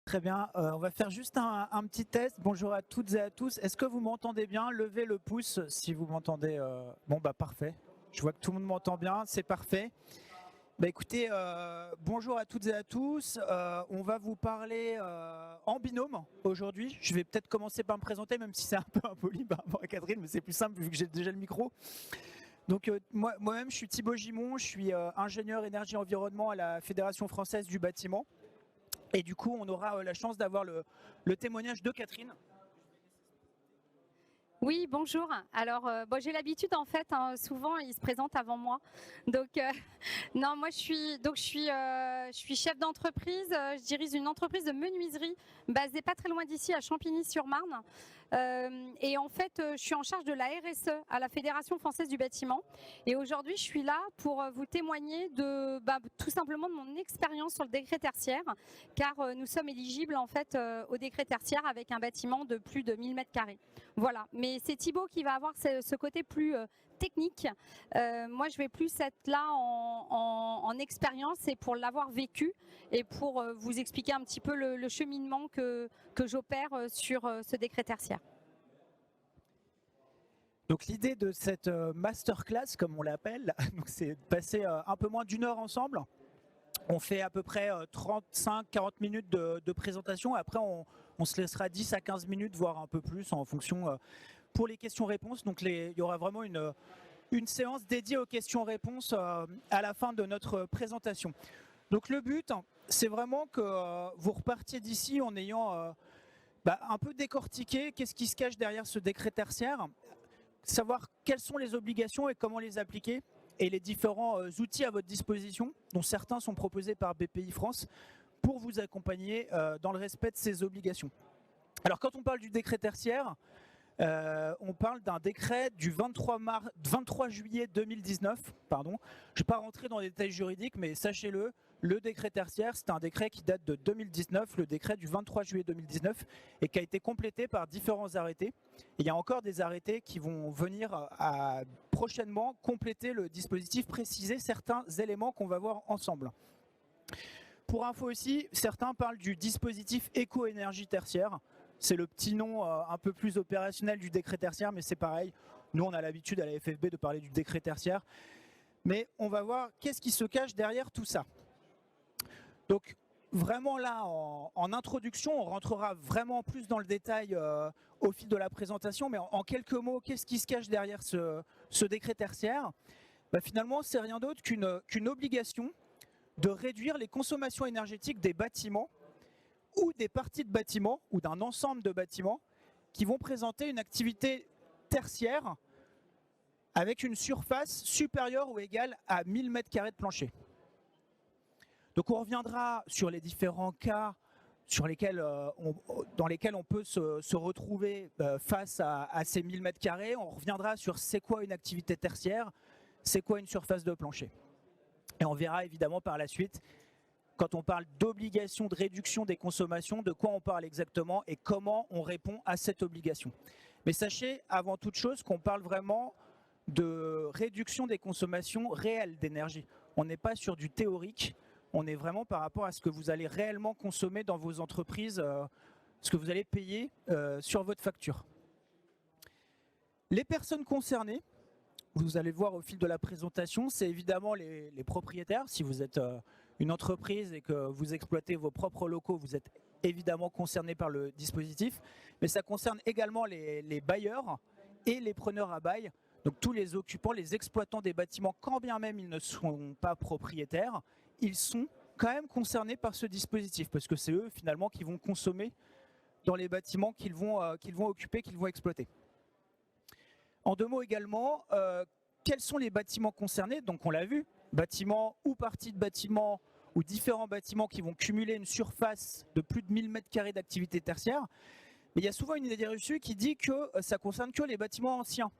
Très bien, on va faire juste un petit test. Bonjour à toutes et à tous. Est-ce que vous m'entendez bien? Levez le pouce si vous m'entendez. Bon, bah parfait. Je vois que tout le monde m'entend bien, c'est parfait. Bah écoutez, bonjour à toutes et à tous. On va vous parler en binôme aujourd'hui. Je vais peut-être commencer par me présenter, même si c'est un peu impoli par rapport à Catherine, mais c'est plus simple vu que j'ai déjà le micro. Donc moi-même, je suis Thibaut Gimon, je suis ingénieur énergie-environnement à la Fédération française du bâtiment. Et du coup, on aura la chance d'avoir le témoignage de Catherine. Oui, bonjour. Alors, j'ai l'habitude en fait, souvent ils se présentent avant moi. Donc, non, moi je suis chef d'entreprise. Je dirige une entreprise de menuiserie basée pas très loin d'ici, à Champigny-sur-Marne. Et en fait, je suis en charge de la RSE à la Fédération française du bâtiment. Et aujourd'hui, je suis là pour vous témoigner de tout simplement de mon expérience sur le décret tertiaire, car nous sommes éligibles en fait au décret tertiaire avec un bâtiment de plus de 1000 m². Voilà. Mais c'est Thibaut qui va avoir ce côté plus technique. Moi, je vais plus être là en expérience et pour l'avoir vécu et pour vous expliquer un petit peu le cheminement que j'opère sur ce décret tertiaire. Donc l'idée de cette masterclass, comme on l'appelle, c'est de passer un peu moins d'1 heure ensemble. On fait à peu près 35-40 minutes de présentation. Après, on se laissera 10 à 15 minutes, voire un peu plus, en fonction pour les questions-réponses. Donc il y aura vraiment une séance dédiée aux questions-réponses à la fin de notre présentation. Donc le but, c'est vraiment que vous repartiez d'ici en ayant un peu décortiqué qu'est-ce qui se cache derrière ce décret tertiaire, savoir quelles sont les obligations et comment les appliquer, et les différents outils à votre disposition, dont certains sont proposés par BPI France, pour vous accompagner dans le respect de ces obligations. Alors quand on parle du décret tertiaire, on parle d'un décret du 23 juillet 2019. Pardon. Je ne vais pas rentrer dans les détails juridiques, mais sachez-le, le décret tertiaire, c'est un décret qui date de 2019, le décret du 23 juillet 2019, et qui a été complété par différents arrêtés. Et il y a encore des arrêtés qui vont venir prochainement compléter le dispositif, préciser certains éléments qu'on va voir ensemble. Pour info aussi, certains parlent du dispositif éco-énergie tertiaire. C'est le petit nom un peu plus opérationnel du décret tertiaire, mais c'est pareil. Nous, on a l'habitude à la FFB de parler du décret tertiaire. Mais on va voir qu'est-ce qui se cache derrière tout ça. Donc, vraiment là, en introduction, on rentrera vraiment plus dans le détail au fil de la présentation. Mais en quelques mots, qu'est-ce qui se cache derrière ce décret tertiaire? Finalement, c'est rien d'autre qu'une obligation de réduire les consommations énergétiques des bâtiments ou des parties de bâtiments ou d'un ensemble de bâtiments qui vont présenter une activité tertiaire avec une surface supérieure ou égale à 1000 m² de plancher. Donc on reviendra sur les différents cas dans lesquels on peut se retrouver face à ces 1000 m². On reviendra sur c'est quoi une activité tertiaire, c'est quoi une surface de plancher. Et on verra évidemment par la suite, quand on parle d'obligation de réduction des consommations, de quoi on parle exactement et comment on répond à cette obligation. Mais sachez avant toute chose qu'on parle vraiment de réduction des consommations réelles d'énergie. On n'est pas sur du théorique, on est vraiment par rapport à ce que vous allez réellement consommer dans vos entreprises, ce que vous allez payer sur votre facture. Les personnes concernées, vous allez le voir au fil de la présentation, c'est évidemment les propriétaires. Si vous êtes une entreprise et que vous exploitez vos propres locaux, vous êtes évidemment concerné par le dispositif. Mais ça concerne également les bailleurs et les preneurs à bail. Donc tous les occupants, les exploitants des bâtiments, quand bien même ils ne sont pas propriétaires, ils sont quand même concernés par ce dispositif. Parce que c'est eux finalement qui vont consommer dans les bâtiments qu'ils vont occuper, qu'ils vont exploiter. En 2 mots également, quels sont les bâtiments concernés? Donc on l'a vu, bâtiments ou parties de bâtiments ou différents bâtiments qui vont cumuler une surface de plus de 1000 m² d'activité tertiaire. Mais il y a souvent une idée reçue qui dit que ça concerne que les bâtiments anciens.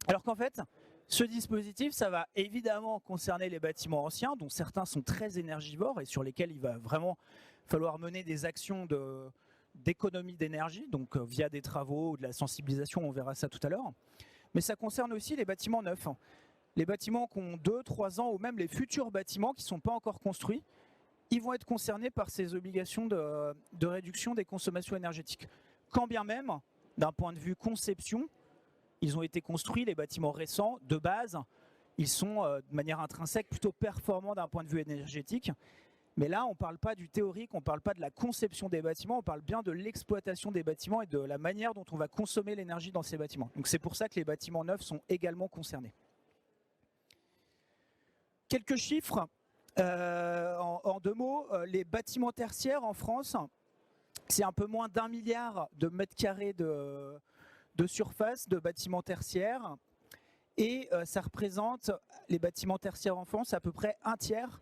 Alors qu'en fait, ce dispositif, ça va évidemment concerner les bâtiments anciens, dont certains sont très énergivores et sur lesquels il va vraiment falloir mener des actions d'économie d'énergie, donc via des travaux ou de la sensibilisation, on verra ça tout à l'heure. Mais ça concerne aussi les bâtiments neufs. Les bâtiments qui ont 2-3 ans ou même les futurs bâtiments qui ne sont pas encore construits, ils vont être concernés par ces obligations de réduction des consommations énergétiques. Quand bien même, d'un point de vue conception, ils ont été construits, les bâtiments récents, de base, ils sont de manière intrinsèque plutôt performants d'un point de vue énergétique. Mais là, on ne parle pas du théorique, on ne parle pas de la conception des bâtiments, on parle bien de l'exploitation des bâtiments et de la manière dont on va consommer l'énergie dans ces bâtiments. Donc c'est pour ça que les bâtiments neufs sont également concernés. Quelques chiffres, en 2 mots, les bâtiments tertiaires en France, c'est un peu moins d'1 milliard de mètres carrés de surface de bâtiments tertiaires. Et ça représente, les bâtiments tertiaires en France, à peu près 1/3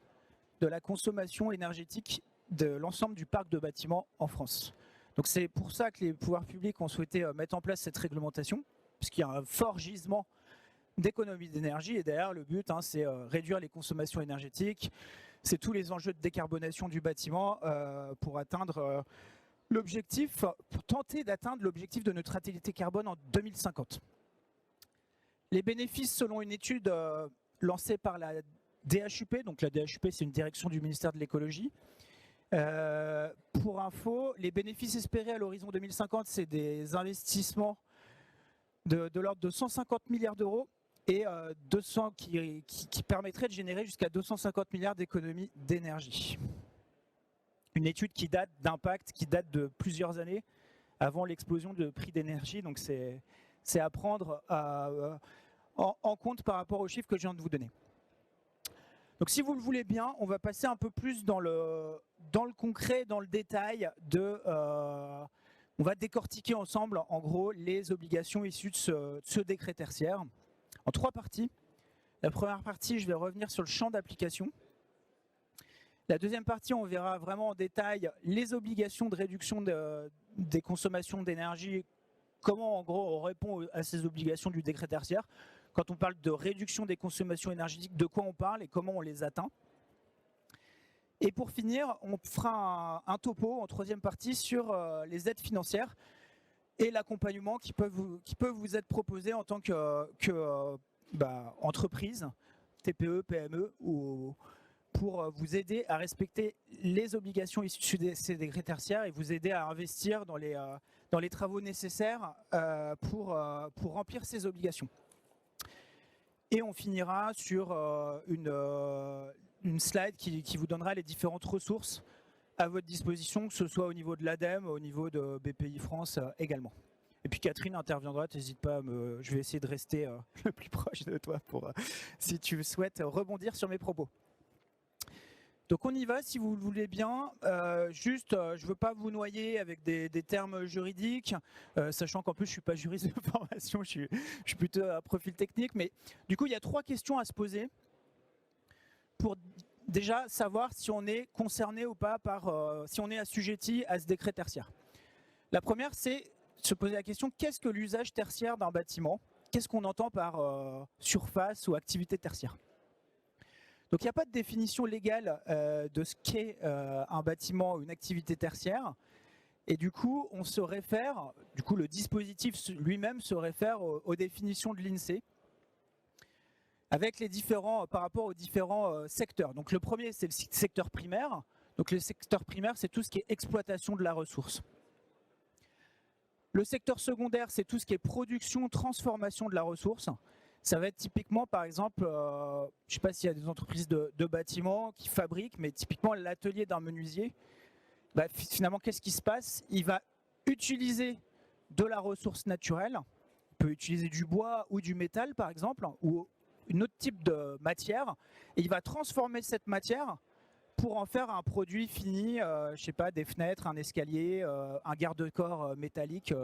de la consommation énergétique de l'ensemble du parc de bâtiments en France. Donc c'est pour ça que les pouvoirs publics ont souhaité mettre en place cette réglementation, puisqu'il y a un fort gisement d'économie d'énergie. Et derrière, le but, c'est réduire les consommations énergétiques. C'est tous les enjeux de décarbonation du bâtiment pour atteindre l'objectif, pour tenter d'atteindre l'objectif de neutralité carbone en 2050. Les bénéfices, selon une étude lancée par la DHUP, donc la DHUP c'est une direction du ministère de l'écologie. Pour info, les bénéfices espérés à l'horizon 2050, c'est des investissements de l'ordre de 150 milliards d'euros et qui permettraient de générer jusqu'à 250 milliards d'économies d'énergie. Une étude qui date d'impact, qui date de plusieurs années avant l'explosion de prix d'énergie, donc c'est à prendre en compte par rapport aux chiffres que je viens de vous donner. Donc si vous le voulez bien, on va passer un peu plus dans le concret, dans le détail. On va décortiquer ensemble, en gros, les obligations issues de ce décret tertiaire en 3 parties. La première partie, je vais revenir sur le champ d'application. La deuxième partie, on verra vraiment en détail les obligations de réduction des consommations d'énergie, comment en gros on répond à ces obligations du décret tertiaire. Quand on parle de réduction des consommations énergétiques, de quoi on parle et comment on les atteint. Et pour finir, on fera un topo en 3e partie sur les aides financières et l'accompagnement qui peuvent vous être proposés en tant qu'entreprise, TPE, PME, ou pour vous aider à respecter les obligations issues de ces décrets tertiaires et vous aider à investir dans les travaux nécessaires pour remplir ces obligations. Et on finira sur une slide qui vous donnera les différentes ressources à votre disposition, que ce soit au niveau de l'ADEME, au niveau de BPI France également. Et puis Catherine interviendra, n'hésite pas, je vais essayer de rester le plus proche de toi si tu souhaites rebondir sur mes propos. Donc on y va si vous le voulez bien. Je ne veux pas vous noyer avec des termes juridiques, sachant qu'en plus je ne suis pas juriste de formation, je suis plutôt à profil technique. Mais du coup, il y a 3 questions à se poser pour déjà savoir si on est concerné ou pas si on est assujetti à ce décret tertiaire. La première, c'est se poser la question, qu'est-ce que l'usage tertiaire d'un bâtiment? Qu'est-ce qu'on entend par surface ou activité tertiaire? Donc il n'y a pas de définition légale de ce qu'est un bâtiment ou une activité tertiaire. Et du coup, le dispositif lui-même se réfère aux définitions de l'INSEE avec par rapport aux différents secteurs. Donc le premier, c'est le secteur primaire. Donc le secteur primaire, c'est tout ce qui est exploitation de la ressource. Le secteur secondaire, c'est tout ce qui est production, transformation de la ressource. Ça va être typiquement, par exemple, je ne sais pas s'il y a des entreprises de bâtiments qui fabriquent, mais typiquement l'atelier d'un menuisier, finalement, qu'est-ce qui se passe? Il va utiliser de la ressource naturelle, il peut utiliser du bois ou du métal, par exemple, ou un autre type de matière, et il va transformer cette matière pour en faire un produit fini, je ne sais pas, des fenêtres, un escalier, un garde-corps métallique,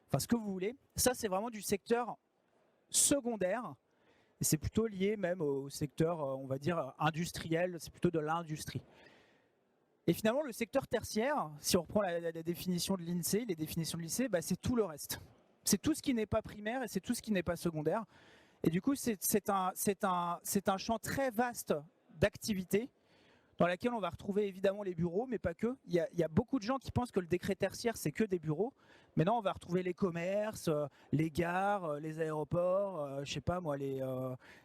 enfin ce que vous voulez. Ça, c'est vraiment du secteur secondaire, et c'est plutôt lié même au secteur, on va dire, industriel, c'est plutôt de l'industrie. Et finalement, le secteur tertiaire, si on reprend la définition de l'INSEE, les définitions de l'INSEE, c'est tout le reste. C'est tout ce qui n'est pas primaire et c'est tout ce qui n'est pas secondaire. Et du coup, c'est un champ très vaste d'activités dans laquelle on va retrouver évidemment les bureaux, mais pas que. Il y a beaucoup de gens qui pensent que le décret tertiaire, c'est que des bureaux. Mais non, on va retrouver les commerces, les gares, les aéroports, je sais pas moi,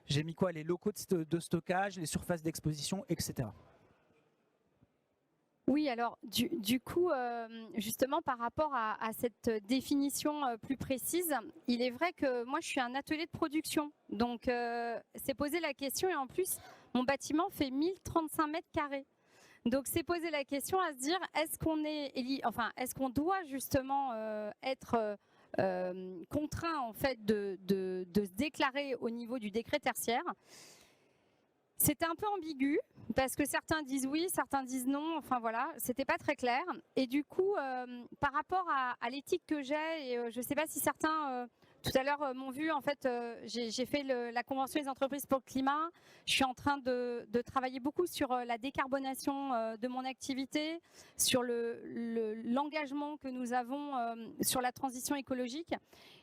j'ai mis quoi, les locaux de stockage, les surfaces d'exposition, etc. Oui, alors du coup, justement par rapport à cette définition plus précise, il est vrai que moi je suis un atelier de production, donc c'est poser la question et en plus mon bâtiment fait 1035 mètres carrés. Donc c'est poser la question à se dire est-ce qu'on doit justement être contraint en fait de se déclarer au niveau du décret tertiaire. C'était un peu ambigu parce que certains disent oui, certains disent non. Enfin voilà, c'était pas très clair. Et du coup, par rapport à l'éthique que j'ai, et je ne sais pas si certains tout à l'heure m'ont vu. En fait, j'ai fait la convention des entreprises pour le climat. Je suis en train de travailler beaucoup sur la décarbonation de mon activité, sur l'engagement que nous avons sur la transition écologique.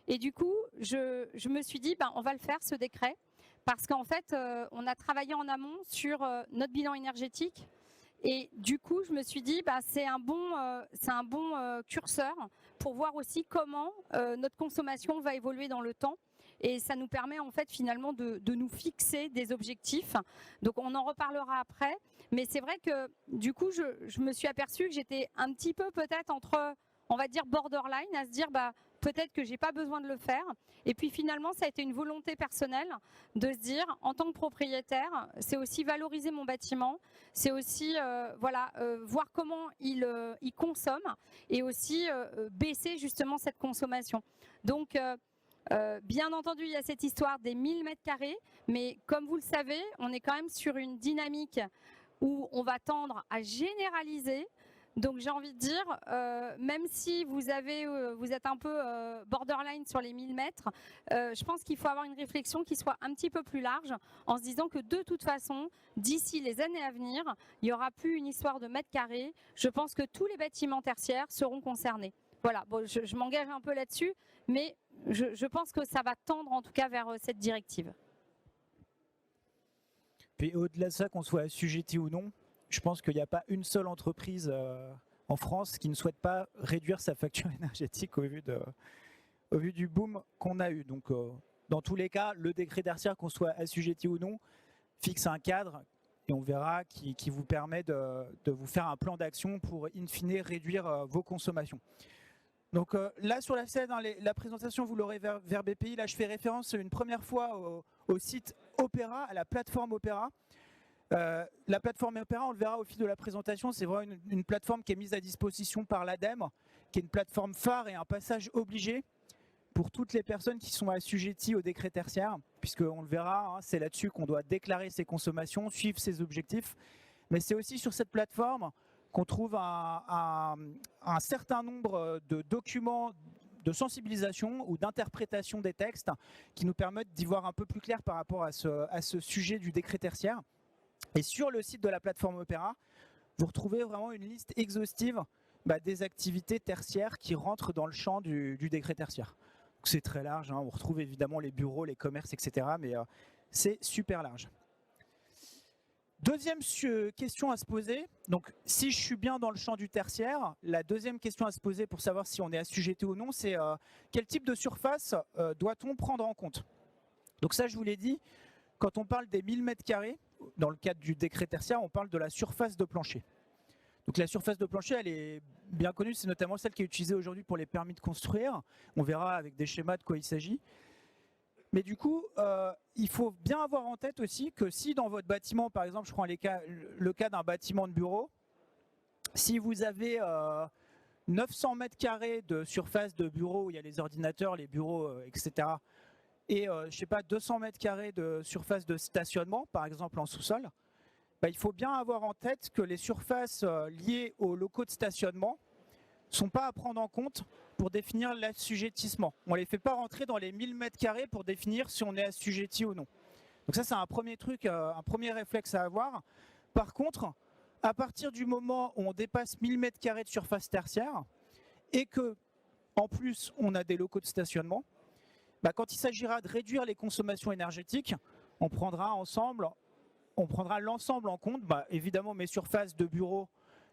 Et du coup, je me suis dit, on va le faire ce décret. Parce qu'en fait, on a travaillé en amont sur notre bilan énergétique. Et du coup, je me suis dit, c'est un bon curseur pour voir aussi comment notre consommation va évoluer dans le temps. Et ça nous permet en fait finalement de nous fixer des objectifs. Donc on en reparlera après. Mais c'est vrai que du coup, je me suis aperçue que j'étais un petit peu peut-être entre, on va dire, borderline, à se dire, peut-être que j'ai pas besoin de le faire. Et puis finalement, ça a été une volonté personnelle de se dire, en tant que propriétaire, c'est aussi valoriser mon bâtiment, c'est aussi voir comment il consomme et aussi baisser justement cette consommation. Donc, bien entendu, il y a cette histoire des 1000 mètres carrés, mais comme vous le savez, on est quand même sur une dynamique où on va tendre à généraliser. Donc j'ai envie de dire, même si vous êtes un peu borderline sur les 1000 mètres, je pense qu'il faut avoir une réflexion qui soit un petit peu plus large en se disant que de toute façon, d'ici les années à venir, il n'y aura plus une histoire de mètres carrés. Je pense que tous les bâtiments tertiaires seront concernés. Voilà, bon, je m'engage un peu là-dessus, mais je pense que ça va tendre en tout cas vers cette directive. Puis au-delà de ça, qu'on soit assujetti ou non, je pense qu'il n'y a pas une seule entreprise en France qui ne souhaite pas réduire sa facture énergétique au vu du boom qu'on a eu. Donc, dans tous les cas, le décret tertiaire, qu'on soit assujetti ou non, fixe un cadre et on verra qui vous permet de vous faire un plan d'action pour, in fine, réduire vos consommations. Donc là, sur la scène, la présentation, vous l'aurez vers BPI. Là, je fais référence une première fois au site Opéra, à la plateforme Opéra. La plateforme Opéra, on le verra au fil de la présentation, c'est vraiment une plateforme qui est mise à disposition par l'ADEME, qui est une plateforme phare et un passage obligé pour toutes les personnes qui sont assujetties au décret tertiaire, puisqu'on le verra, c'est là-dessus qu'on doit déclarer ses consommations, suivre ses objectifs. Mais c'est aussi sur cette plateforme qu'on trouve un certain nombre de documents de sensibilisation ou d'interprétation des textes qui nous permettent d'y voir un peu plus clair par rapport à ce sujet du décret tertiaire. Et sur le site de la plateforme Opéra, vous retrouvez vraiment une liste exhaustive des activités tertiaires qui rentrent dans le champ du décret tertiaire. C'est très large, on retrouve évidemment les bureaux, les commerces, etc. Mais c'est super large. Deuxième question à se poser, donc si je suis bien dans le champ du tertiaire, la deuxième question à se poser pour savoir si on est assujetti ou non, c'est quel type de surface doit-on prendre en compte? Donc ça, je vous l'ai dit, quand on parle des 1000 mètres carrés, dans le cadre du décret tertiaire, on parle de la surface de plancher. Donc la surface de plancher, elle est bien connue, c'est notamment celle qui est utilisée aujourd'hui pour les permis de construire. On verra avec des schémas de quoi il s'agit. Mais du coup, il faut bien avoir en tête aussi que si dans votre bâtiment, par exemple, je prends le cas d'un bâtiment de bureau, si vous avez 900 mètres carrés de surface de bureau où il y a les ordinateurs, les bureaux, etc., et je sais pas, 200 mètres carrés de surface de stationnement, par exemple en sous-sol, il faut bien avoir en tête que les surfaces liées aux locaux de stationnement ne sont pas à prendre en compte pour définir l'assujettissement. On ne les fait pas rentrer dans les 1000 mètres carrés pour définir si on est assujetti ou non. Donc ça, c'est un premier truc, un premier réflexe à avoir. Par contre, à partir du moment où on dépasse 1000 mètres carrés de surface tertiaire et que, en plus, on a des locaux de stationnement, quand il s'agira de réduire les consommations énergétiques, on prendra l'ensemble en compte. Évidemment, mes surfaces de bureaux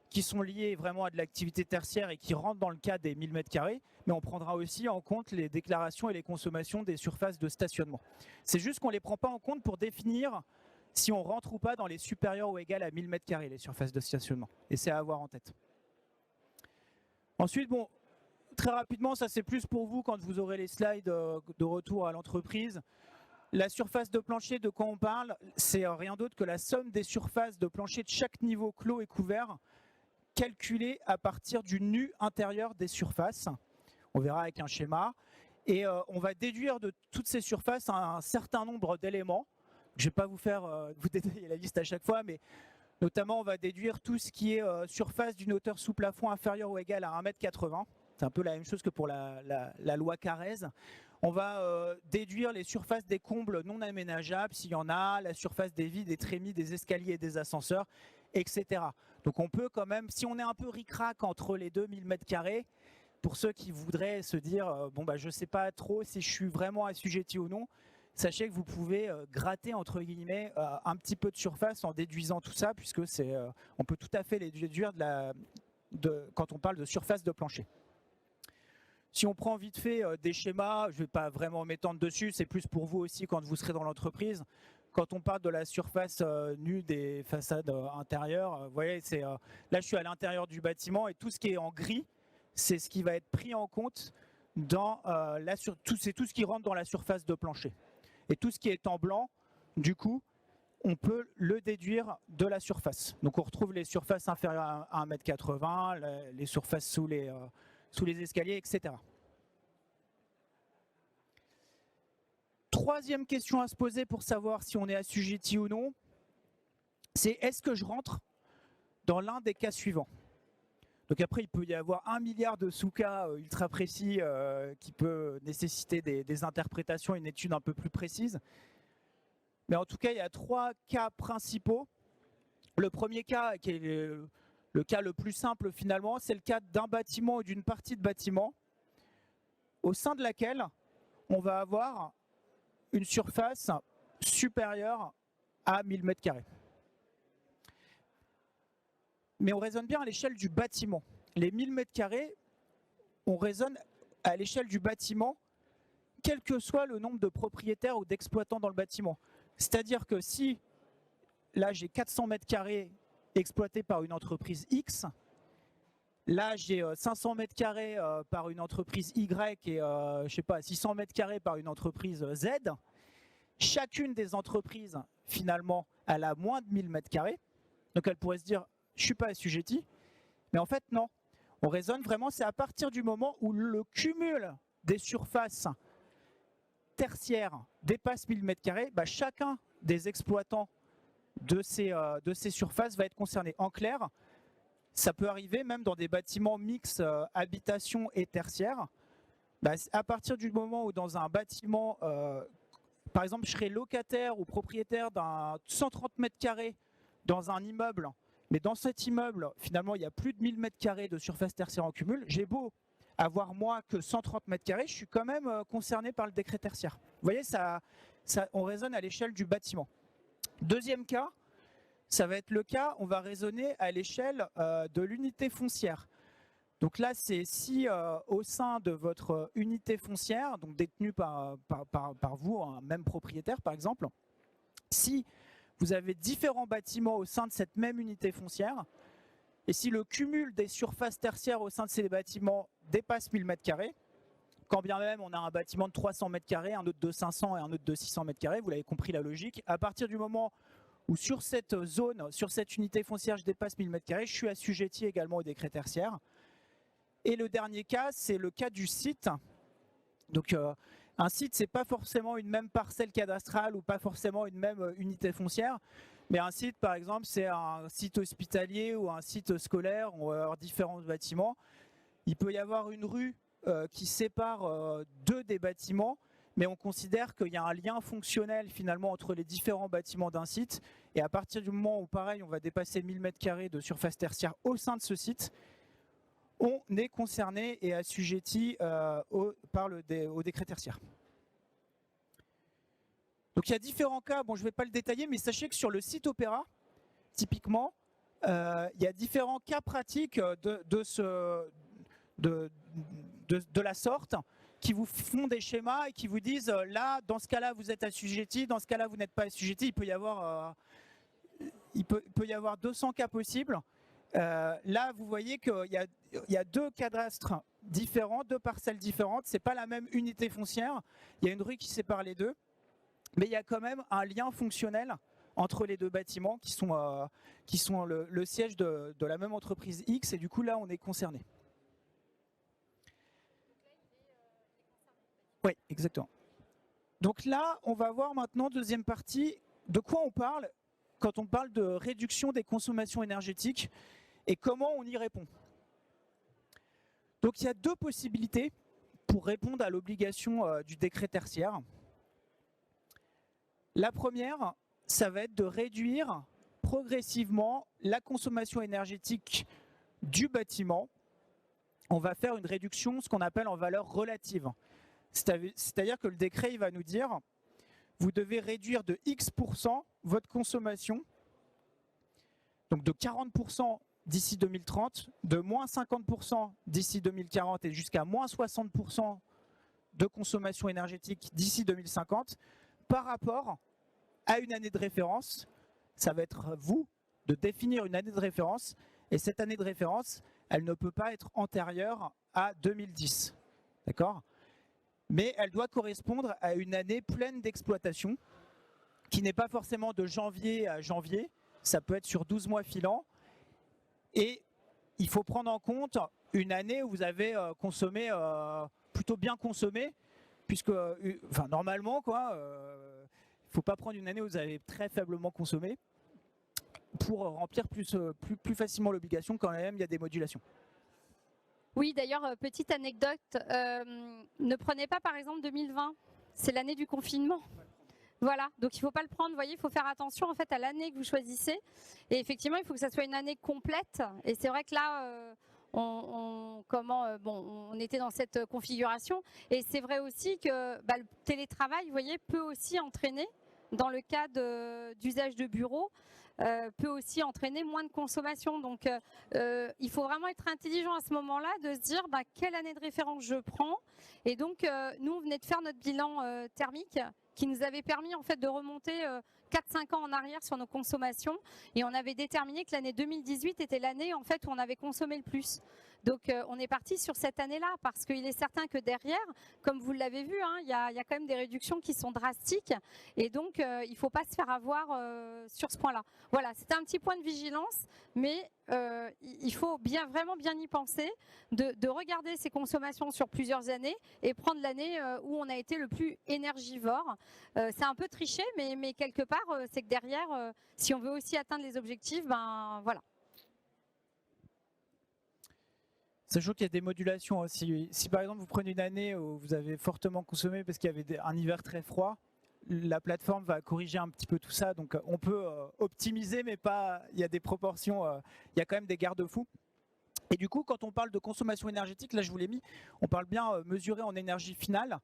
qui sont liées vraiment à de l'activité tertiaire et qui rentrent dans le cas des 1000 mètres carrés, mais on prendra aussi en compte les déclarations et les consommations des surfaces de stationnement. C'est juste qu'on ne les prend pas en compte pour définir si on rentre ou pas dans les supérieurs ou égales à 1000 m², les surfaces de stationnement. Et c'est à avoir en tête. Ensuite, bon, très rapidement, ça c'est plus pour vous quand vous aurez les slides de retour à l'entreprise. La surface de plancher, de quoi on parle? C'est rien d'autre que la somme des surfaces de plancher de chaque niveau clos et couvert, calculée à partir du nu intérieur des surfaces. On verra avec un schéma. Et on va déduire de toutes ces surfaces un certain nombre d'éléments. Je ne vais pas vous faire vous détailler la liste à chaque fois, mais notamment on va déduire tout ce qui est surface d'une hauteur sous plafond inférieure ou égale à 1,80 m. C'est un peu la même chose que pour la loi Carrez. On va déduire les surfaces des combles non aménageables, s'il y en a, la surface des vies, des trémies, des escaliers et des ascenseurs, etc. Donc on peut quand même, si on est un peu ric-rac entre les 2000 m², pour ceux qui voudraient se dire bon bah je sais pas trop si je suis vraiment assujetti ou non, sachez que vous pouvez gratter entre guillemets un petit peu de surface en déduisant tout ça, puisque on peut tout à fait les déduire quand on parle de surface de plancher. Si on prend vite fait des schémas, je ne vais pas vraiment m'étendre dessus, c'est plus pour vous aussi quand vous serez dans l'entreprise. Quand on parle de la surface nue des façades intérieures, vous voyez, là je suis à l'intérieur du bâtiment et tout ce qui est en gris, c'est ce qui va être pris en compte dans c'est tout ce qui rentre dans la surface de plancher. Et tout ce qui est en blanc, du coup, on peut le déduire de la surface. Donc on retrouve les surfaces inférieures à 1,80 m, les surfaces sous les escaliers, etc. Troisième question à se poser pour savoir si on est assujetti ou non, c'est est-ce que je rentre dans l'un des cas suivants? Donc après, il peut y avoir 1 milliard de sous-cas ultra précis qui peut nécessiter des interprétations, une étude un peu plus précise. Mais en tout cas, il y a 3 cas principaux. Le premier cas, qui est le cas le plus simple finalement, c'est le cas d'un bâtiment ou d'une partie de bâtiment au sein de laquelle on va avoir une surface supérieure à 1000 m². Mais on raisonne bien à l'échelle du bâtiment. Les 1000 m², on raisonne à l'échelle du bâtiment, quel que soit le nombre de propriétaires ou d'exploitants dans le bâtiment. C'est-à-dire que si, là j'ai 400 m² exploités par une entreprise X, là j'ai 500 m² par une entreprise Y et je sais pas, 600 m² par une entreprise Z, chacune des entreprises finalement elle a moins de 1000 m², donc elle pourrait se dire je ne suis pas assujetti, mais en fait non. On raisonne vraiment, c'est à partir du moment où le cumul des surfaces tertiaires dépasse 1000 m², bah, chacun des exploitants de ces surfaces va être concerné. En clair, ça peut arriver même dans des bâtiments mixtes habitation et tertiaire. Bah, à partir du moment où dans un bâtiment, par exemple je serais locataire ou propriétaire d'un 130 m² dans un immeuble, mais dans cet immeuble, finalement, il y a plus de 1000 m² de surface tertiaire en cumul. J'ai beau avoir moins que 130 m², je suis quand même concerné par le décret tertiaire. Vous voyez, on raisonne à l'échelle du bâtiment. Deuxième cas, ça va être le cas, on va raisonner à l'échelle de l'unité foncière. Donc là, c'est si au sein de votre unité foncière, donc détenue par vous, un même propriétaire par exemple, si vous avez différents bâtiments au sein de cette même unité foncière, et si le cumul des surfaces tertiaires au sein de ces bâtiments dépasse 1000 m², quand bien même on a un bâtiment de 300 m², un autre de 500 et un autre de 600 m², vous l'avez compris la logique, à partir du moment où sur cette zone, sur cette unité foncière, je dépasse 1000 m², je suis assujetti également au décret tertiaire. Et le dernier cas, c'est le cas du site. Donc un site, ce n'est pas forcément une même parcelle cadastrale ou pas forcément une même unité foncière, mais un site, par exemple, c'est un site hospitalier ou un site scolaire, on va avoir différents bâtiments. Il peut y avoir une rue qui sépare deux des bâtiments, mais on considère qu'il y a un lien fonctionnel finalement entre les différents bâtiments d'un site, et à partir du moment où, pareil, on va dépasser 1000 m² de surface tertiaire au sein de ce site, on est concerné et assujetti au décret tertiaire. Donc il y a différents cas, bon je ne vais pas le détailler, mais sachez que sur le site Opéra, typiquement, il y a différents cas pratiques de la sorte. qui vous font des schémas et qui vous disent là, dans ce cas-là, vous êtes assujetti, dans ce cas-là, vous n'êtes pas assujetti. Il peut y avoir 200 cas possibles. Là, vous voyez qu'il y a deux cadastres différents, deux parcelles différentes. C'est pas la même unité foncière. Il y a une rue qui sépare les deux, mais il y a quand même un lien fonctionnel entre les deux bâtiments qui sont le siège de la même entreprise X. Et du coup, là, on est concerné. Oui, exactement. Donc là, on va voir maintenant, deuxième partie, de quoi on parle quand on parle de réduction des consommations énergétiques et comment on y répond. Donc il y a deux possibilités pour répondre à l'obligation du décret tertiaire. La première, ça va être de réduire progressivement la consommation énergétique du bâtiment. On va faire une réduction, ce qu'on appelle en valeur relative. C'est-à-dire que le décret il va nous dire vous devez réduire de X% votre consommation, donc de 40% d'ici 2030, de moins 50% d'ici 2040 et jusqu'à moins 60% de consommation énergétique d'ici 2050 par rapport à une année de référence. Ça va être vous de définir une année de référence et cette année de référence, elle ne peut pas être antérieure à 2010. D'accord ? Mais elle doit correspondre à une année pleine d'exploitation qui n'est pas forcément de janvier à janvier, ça peut être sur 12 mois filants. Et il faut prendre en compte une année où vous avez consommé, plutôt bien consommé, puisque normalement, il ne faut pas prendre une année où vous avez très faiblement consommé pour remplir plus facilement l'obligation quand même il y a des modulations. Oui, d'ailleurs, petite anecdote, ne prenez pas par exemple 2020, c'est l'année du confinement. Voilà, donc il ne faut pas le prendre, vous voyez, il faut faire attention en fait à l'année que vous choisissez. Et effectivement, il faut que ça soit une année complète. Et c'est vrai que là, on était dans cette configuration. Et c'est vrai aussi que le télétravail, vous voyez, peut aussi entraîner, dans le cas d'usage de bureau, peut aussi entraîner moins de consommation. Donc, il faut vraiment être intelligent à ce moment-là de se dire quelle année de référence je prends. Et donc, nous, on venait de faire notre bilan thermique qui nous avait permis en fait de remonter 4-5 ans en arrière sur nos consommations et on avait déterminé que l'année 2018 était l'année en fait où on avait consommé le plus. Donc on est parti sur cette année-là parce qu'il est certain que derrière, comme vous l'avez vu, il y a quand même des réductions qui sont drastiques et donc il ne faut pas se faire avoir sur ce point-là. Voilà, c'est un petit point de vigilance, mais il faut vraiment bien y penser, de regarder ses consommations sur plusieurs années et prendre l'année où on a été le plus énergivore. C'est un peu triché, mais quelque part, c'est que derrière, si on veut aussi atteindre les objectifs, voilà. Sachant qu'il y a des modulations aussi. Si par exemple vous prenez une année où vous avez fortement consommé parce qu'il y avait un hiver très froid, la plateforme va corriger un petit peu tout ça. Donc on peut optimiser, mais pas. Il y a des proportions, il y a quand même des garde-fous. Et du coup, quand on parle de consommation énergétique, là je vous l'ai mis, on parle bien mesuré en énergie finale.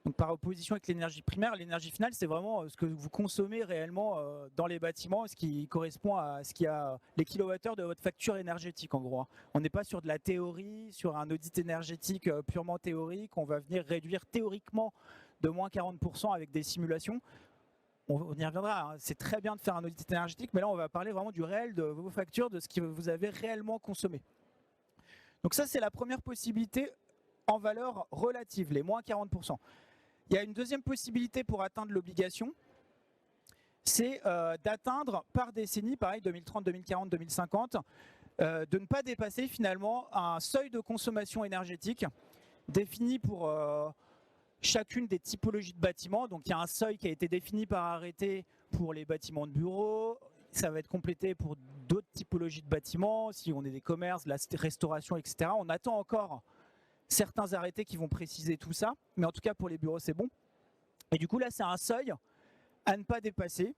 Donc par opposition avec l'énergie primaire, l'énergie finale, c'est vraiment ce que vous consommez réellement dans les bâtiments, ce qui correspond à ce qui a les kilowattheures de votre facture énergétique en gros. On n'est pas sur de la théorie, sur un audit énergétique purement théorique. On va venir réduire théoriquement de moins 40% avec des simulations. On y reviendra, c'est très bien de faire un audit énergétique, mais là on va parler vraiment du réel de vos factures, de ce que vous avez réellement consommé. Donc ça c'est la première possibilité en valeur relative, les moins 40%. Il y a une deuxième possibilité pour atteindre l'obligation, c'est d'atteindre par décennie, pareil 2030, 2040, 2050, de ne pas dépasser finalement un seuil de consommation énergétique défini pour chacune des typologies de bâtiments. Donc il y a un seuil qui a été défini par arrêté pour les bâtiments de bureaux, ça va être complété pour d'autres typologies de bâtiments, si on est des commerces, de la restauration, etc. On attend encore certains arrêtés qui vont préciser tout ça, mais en tout cas pour les bureaux c'est bon. Et du coup là c'est un seuil à ne pas dépasser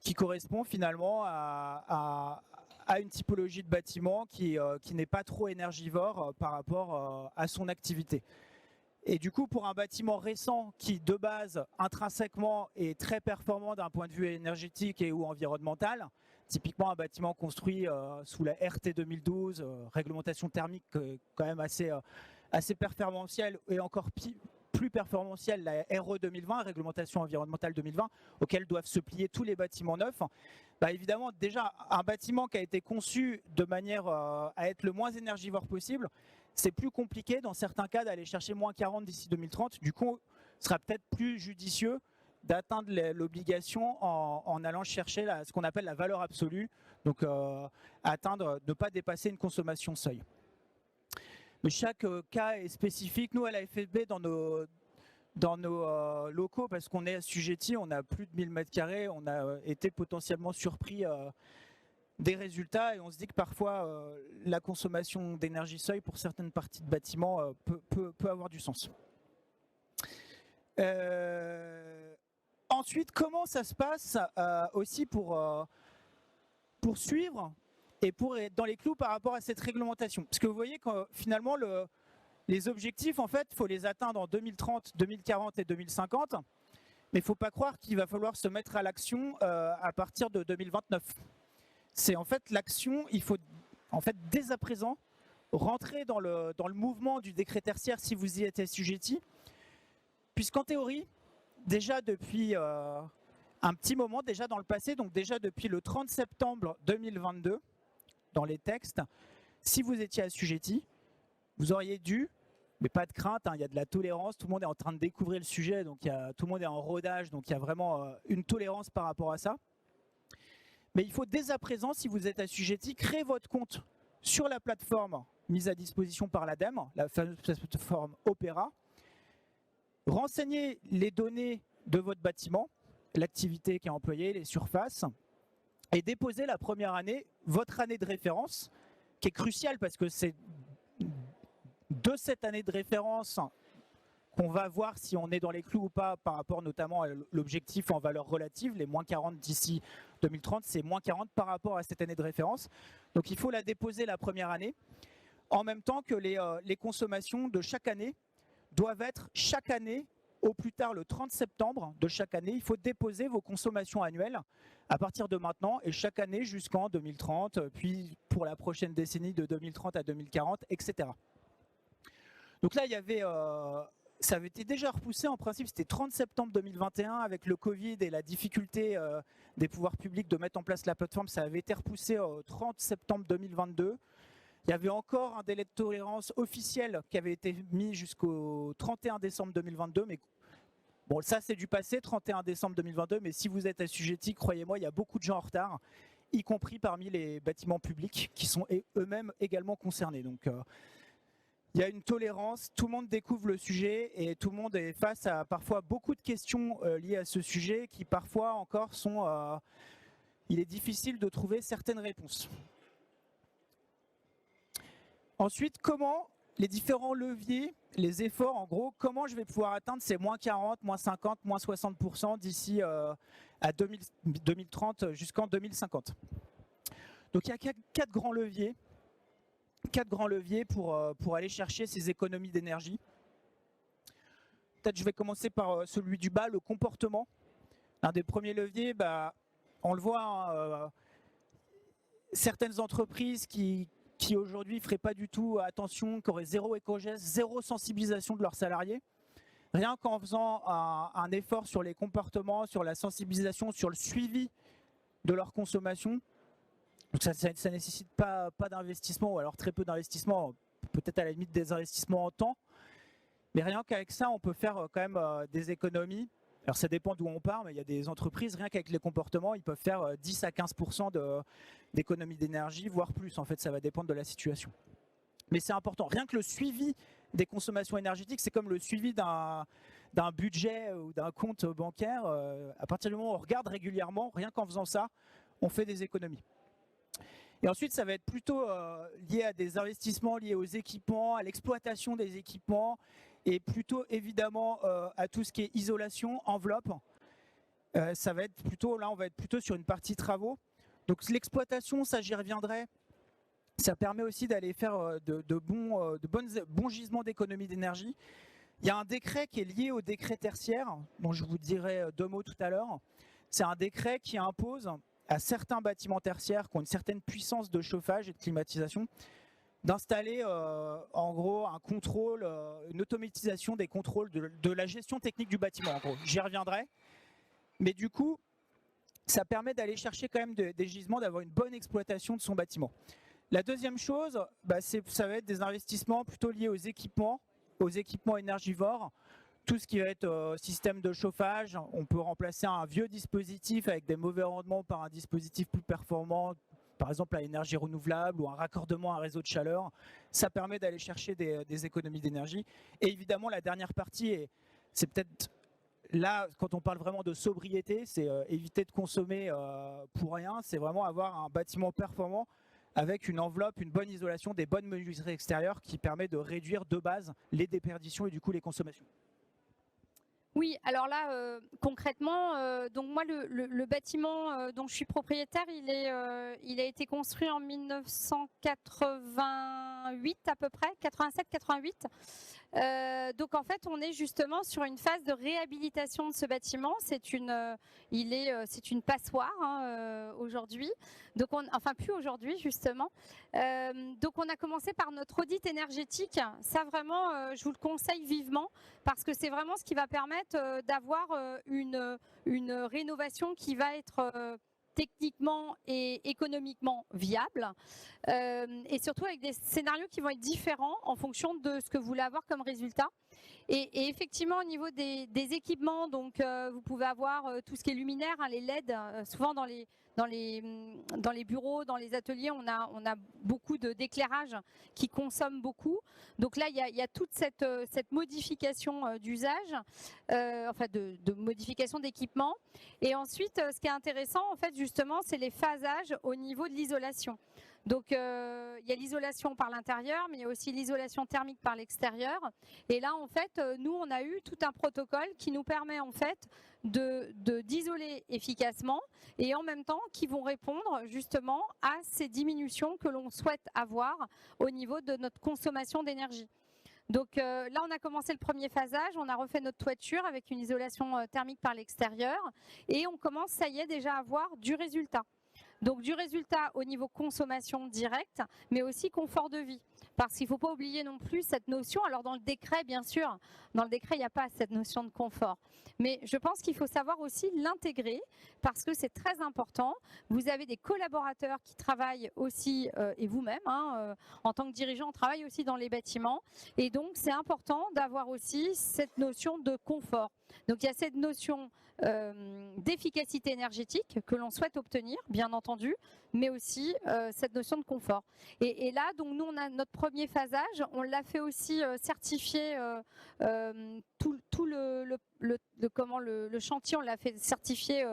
qui correspond finalement à une typologie de bâtiment qui n'est pas trop énergivore par rapport à son activité. Et du coup pour un bâtiment récent qui de base intrinsèquement est très performant d'un point de vue énergétique et ou environnemental, typiquement un bâtiment construit sous la RT 2012, réglementation thermique quand même assez performantielle et encore plus performantielle, la RE 2020, Réglementation environnementale 2020, auquel doivent se plier tous les bâtiments neufs, bah évidemment, déjà, un bâtiment qui a été conçu de manière à être le moins énergivore possible, c'est plus compliqué dans certains cas d'aller chercher moins 40 d'ici 2030. Du coup, ce sera peut-être plus judicieux d'atteindre l'obligation en allant chercher ce qu'on appelle la valeur absolue, donc ne pas dépasser une consommation seuil. Mais chaque cas est spécifique. Nous, à la FFB, dans nos locaux, parce qu'on est assujetti, on a plus de 1000 m², on a été potentiellement surpris des résultats et on se dit que parfois la consommation d'énergie seuil pour certaines parties de bâtiments peut avoir du sens. Ensuite, comment ça se passe aussi pour suivre et pour être dans les clous par rapport à cette réglementation? Parce que vous voyez que finalement, les objectifs, en fait, il faut les atteindre en 2030, 2040 et 2050. Mais il ne faut pas croire qu'il va falloir se mettre à l'action à partir de 2029. C'est en fait l'action, il faut en fait dès à présent rentrer dans le mouvement du décret tertiaire si vous y êtes assujetti. Puisqu'en théorie, déjà depuis un petit moment, déjà dans le passé, donc déjà depuis le 30 septembre 2022, dans les textes, si vous étiez assujetti, vous auriez dû, mais pas de crainte, il y a de la tolérance, tout le monde est en train de découvrir le sujet, donc tout le monde est en rodage, donc il y a vraiment une tolérance par rapport à ça. Mais il faut dès à présent, si vous êtes assujetti, créer votre compte sur la plateforme mise à disposition par l'ADEME, la fameuse plateforme Opera, renseigner les données de votre bâtiment, l'activité qui est employée, les surfaces, et déposer la première année, votre année de référence, qui est cruciale parce que c'est de cette année de référence qu'on va voir si on est dans les clous ou pas par rapport notamment à l'objectif en valeur relative, les moins 40 d'ici 2030, c'est moins 40 par rapport à cette année de référence. Donc il faut la déposer la première année, en même temps que les consommations de chaque année doivent être chaque année, au plus tard le 30 septembre de chaque année, il faut déposer vos consommations annuelles à partir de maintenant et chaque année jusqu'en 2030, puis pour la prochaine décennie de 2030 à 2040, etc. Donc là, il y avait, ça avait été déjà repoussé, en principe c'était 30 septembre 2021 avec le Covid et la difficulté des pouvoirs publics de mettre en place la plateforme, ça avait été repoussé au 30 septembre 2022. Il y avait encore un délai de tolérance officiel qui avait été mis jusqu'au 31 décembre 2022, mais bon, ça c'est du passé, 31 décembre 2022, mais si vous êtes assujetti, croyez-moi, il y a beaucoup de gens en retard, y compris parmi les bâtiments publics qui sont eux-mêmes également concernés. Donc il y a une tolérance, tout le monde découvre le sujet et tout le monde est face à parfois beaucoup de questions liées à ce sujet qui parfois encore sont... il est difficile de trouver certaines réponses. Ensuite, comment les différents leviers, les efforts, en gros, comment je vais pouvoir atteindre ces moins 40, moins 50, moins 60% d'ici à 2030 jusqu'en 2050. Donc il y a quatre grands leviers pour aller chercher ces économies d'énergie. Peut-être je vais commencer par celui du bas, le comportement. L'un des premiers leviers, on le voit, certaines entreprises qui aujourd'hui ne feraient pas du tout attention, qui auraient zéro éco-geste, zéro sensibilisation de leurs salariés. Rien qu'en faisant un effort sur les comportements, sur la sensibilisation, sur le suivi de leur consommation. Donc ça ne nécessite pas d'investissement, ou alors très peu d'investissement, peut-être à la limite des investissements en temps. Mais rien qu'avec ça, on peut faire quand même des économies. Alors ça dépend d'où on part, mais il y a des entreprises, rien qu'avec les comportements, ils peuvent faire 10 à 15% d'économie d'énergie, voire plus. En fait, ça va dépendre de la situation. Mais c'est important. Rien que le suivi des consommations énergétiques, c'est comme le suivi d'un budget ou d'un compte bancaire. À partir du moment où on regarde régulièrement, rien qu'en faisant ça, on fait des économies. Et ensuite, ça va être plutôt lié à des investissements liés aux équipements, à l'exploitation des équipements, et plutôt évidemment à tout ce qui est isolation, enveloppe. Ça va être plutôt, là on va être plutôt sur une partie travaux. Donc l'exploitation, ça j'y reviendrai. Ça permet aussi d'aller faire de bons gisements d'économie d'énergie. Il y a un décret qui est lié au décret tertiaire, dont je vous dirai deux mots tout à l'heure. C'est un décret qui impose à certains bâtiments tertiaires qui ont une certaine puissance de chauffage et de climatisation d'installer en gros un contrôle, une automatisation des contrôles de la gestion technique du bâtiment. En gros, j'y reviendrai. Mais du coup, ça permet d'aller chercher quand même des gisements, d'avoir une bonne exploitation de son bâtiment. La deuxième chose, ça va être des investissements plutôt liés aux équipements énergivores. Tout ce qui va être système de chauffage, on peut remplacer un vieux dispositif avec des mauvais rendements par un dispositif plus performant, par exemple à énergie renouvelable ou un raccordement à un réseau de chaleur. Ça permet d'aller chercher des économies d'énergie. Et évidemment, la dernière partie, c'est peut-être là, quand on parle vraiment de sobriété, c'est éviter de consommer pour rien. C'est vraiment avoir un bâtiment performant avec une enveloppe, une bonne isolation, des bonnes menuiseries extérieures qui permet de réduire de base les déperditions et du coup les consommations. Oui, alors là, concrètement, donc moi, le bâtiment dont je suis propriétaire, il a été construit en 1988 à peu près, 87-88. Donc en fait, on est justement sur une phase de réhabilitation de ce bâtiment. C'est une passoire aujourd'hui. Donc enfin plus aujourd'hui justement. Donc on a commencé par notre audit énergétique. Ça vraiment, je vous le conseille vivement parce que c'est vraiment ce qui va permettre d'avoir une rénovation qui va être techniquement et économiquement viable et surtout avec des scénarios qui vont être différents en fonction de ce que vous voulez avoir comme résultat. Et effectivement, au niveau des équipements, donc vous pouvez avoir tout ce qui est luminaire, les LED. Souvent dans les bureaux, dans les ateliers, on a beaucoup d'éclairage qui consomme beaucoup. Donc là, il y a toute cette modification d'usage, enfin de modification d'équipement. Et ensuite, ce qui est intéressant, en fait, justement, c'est les phasages au niveau de l'isolation. Donc, il y a l'isolation par l'intérieur, mais il y a aussi l'isolation thermique par l'extérieur. Et là, en fait, nous, on a eu tout un protocole qui nous permet, en fait, d'isoler efficacement et en même temps qui vont répondre justement à ces diminutions que l'on souhaite avoir au niveau de notre consommation d'énergie. Donc là, on a commencé le premier phasage, on a refait notre toiture avec une isolation thermique par l'extérieur et on commence, ça y est, déjà à avoir du résultat. Donc du résultat au niveau consommation directe, mais aussi confort de vie. Parce qu'il ne faut pas oublier non plus cette notion, alors dans le décret bien sûr, dans le décret il n'y a pas cette notion de confort. Mais je pense qu'il faut savoir aussi l'intégrer parce que c'est très important. Vous avez des collaborateurs qui travaillent aussi, et vous-même, en tant que dirigeant, on travaille aussi dans les bâtiments. Et donc c'est important d'avoir aussi cette notion de confort. Donc il y a cette notion d'efficacité énergétique que l'on souhaite obtenir, bien entendu, mais aussi cette notion de confort. Et là, donc nous, on a notre premier phasage, on l'a fait aussi certifier tout le chantier, on l'a fait certifier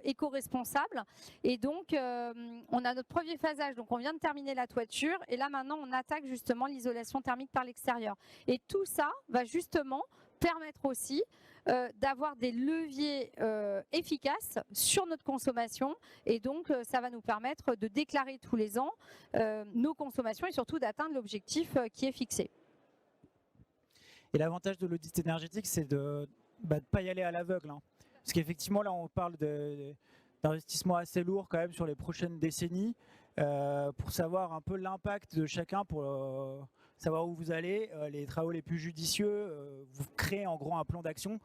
éco-responsable. Et donc, on a notre premier phasage, donc on vient de terminer la toiture, et là maintenant, on attaque justement l'isolation thermique par l'extérieur. Et tout ça va justement permettre aussi d'avoir des leviers efficaces sur notre consommation et donc ça va nous permettre de déclarer tous les ans nos consommations et surtout d'atteindre l'objectif qui est fixé. Et l'avantage de l'audit énergétique, c'est de ne pas y aller à l'aveugle. Parce qu'effectivement, là, on parle d'investissements assez lourds quand même sur les prochaines décennies pour savoir un peu l'impact de chacun, pour savoir où vous allez, les travaux les plus judicieux, vous créez en gros un plan d'action.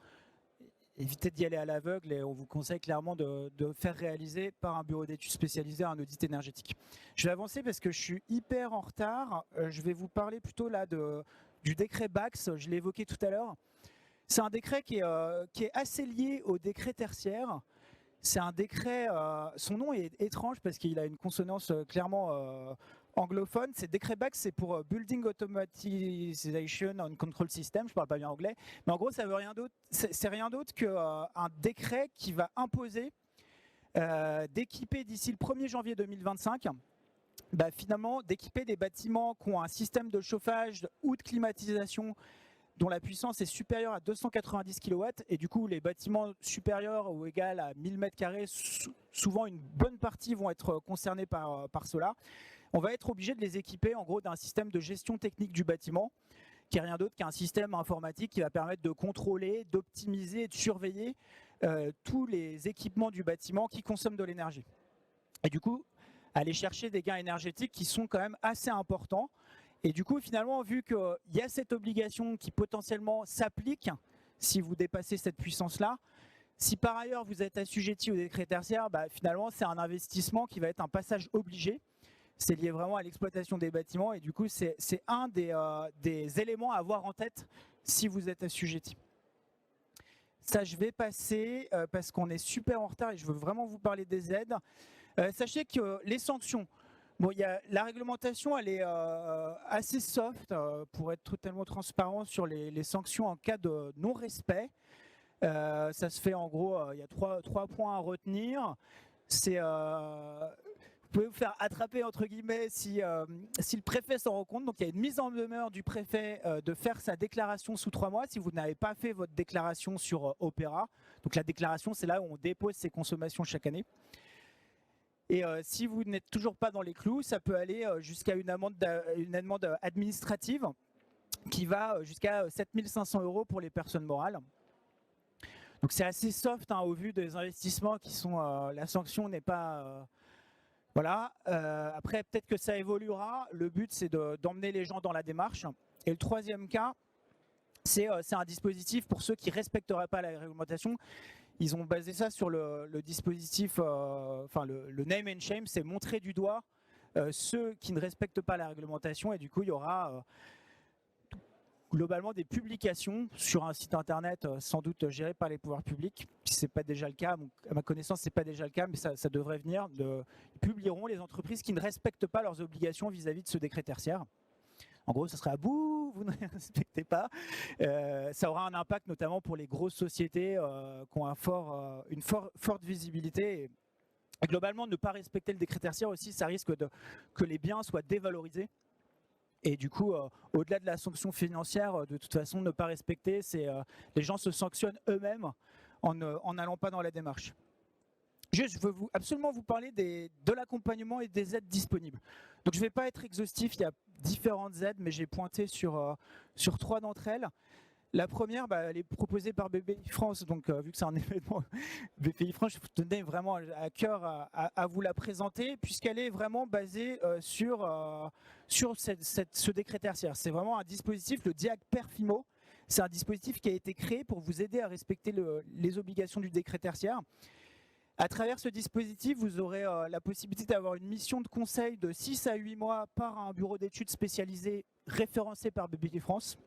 Évitez d'y aller à l'aveugle et on vous conseille clairement de faire réaliser par un bureau d'études spécialisé un audit énergétique. Je vais avancer parce que je suis hyper en retard. Je vais vous parler plutôt là du décret BACS, je l'ai évoqué tout à l'heure. C'est un décret qui est assez lié au décret tertiaire. C'est un décret, son nom est étrange parce qu'il a une consonance clairement anglophone. C'est décret BACS, c'est pour Building Automatization and Control System. Je parle pas bien anglais, mais en gros, ça veut rien d'autre. C'est rien d'autre qu'un décret qui va imposer d'équiper d'ici le 1er janvier 2025. Finalement, d'équiper des bâtiments qui ont un système de chauffage ou de climatisation dont la puissance est supérieure à 290 kW, et du coup les bâtiments supérieurs ou égaux à 1000 m², souvent une bonne partie vont être concernés par cela. On va être obligé de les équiper en gros d'un système de gestion technique du bâtiment, qui est rien d'autre qu'un système informatique qui va permettre de contrôler, d'optimiser et de surveiller tous les équipements du bâtiment qui consomment de l'énergie. Et du coup, aller chercher des gains énergétiques qui sont quand même assez importants. Et du coup, finalement, vu qu'il y a cette obligation qui potentiellement s'applique si vous dépassez cette puissance-là, si par ailleurs vous êtes assujetti au décret tertiaire, finalement c'est un investissement qui va être un passage obligé. C'est lié vraiment à l'exploitation des bâtiments et du coup c'est un des éléments à avoir en tête si vous êtes assujetti. Ça je vais passer parce qu'on est super en retard et je veux vraiment vous parler des aides. Sachez que les sanctions, bon, la réglementation elle est assez soft pour être totalement transparent sur les sanctions en cas de non-respect. Ça se fait en gros, il y a trois points à retenir. C'est vous pouvez vous faire attraper entre guillemets si le préfet s'en rend compte. Donc il y a une mise en demeure du préfet de faire sa déclaration sous 3 mois si vous n'avez pas fait votre déclaration sur Opera. Donc la déclaration, c'est là où on dépose ses consommations chaque année. Et si vous n'êtes toujours pas dans les clous, ça peut aller jusqu'à une amende administrative qui va jusqu'à 7 500 € pour les personnes morales. Donc c'est assez soft au vu des investissements qui sont... la sanction n'est pas... voilà. Après, peut-être que ça évoluera. Le but, c'est d'emmener les gens dans la démarche. Et le troisième cas, c'est un dispositif pour ceux qui ne respecteraient pas la réglementation. Ils ont basé ça sur le dispositif, le name and shame, c'est montrer du doigt ceux qui ne respectent pas la réglementation. Et du coup, il y aura globalement des publications sur un site internet sans doute géré par les pouvoirs publics. Si ce n'est pas déjà le cas, à ma connaissance, ce n'est pas déjà le cas, mais ça devrait venir. Ils publieront les entreprises qui ne respectent pas leurs obligations vis-à-vis de ce décret tertiaire. En gros, ça sera à bout, vous ne respectez pas. Ça aura un impact notamment pour les grosses sociétés qui ont une forte visibilité. Et globalement, ne pas respecter le décret tertiaire aussi, ça risque que les biens soient dévalorisés. Et du coup, au-delà de la sanction financière, de toute façon, ne pas respecter, les gens se sanctionnent eux-mêmes en n'allant pas dans la démarche. Je veux absolument vous parler de l'accompagnement et des aides disponibles. Donc je ne vais pas être exhaustif, il y a différentes aides, mais j'ai pointé sur 3 d'entre elles. La première, elle est proposée par BPI France, donc vu que c'est un événement BPI France, je tenais vraiment à cœur à vous la présenter, puisqu'elle est vraiment basée sur ce décret tertiaire. C'est vraiment un dispositif, le DIAC Perfimo, c'est un dispositif qui a été créé pour vous aider à respecter les obligations du décret tertiaire. À travers ce dispositif, vous aurez la possibilité d'avoir une mission de conseil de 6 à 8 mois par un bureau d'études spécialisé référencé par BPI France.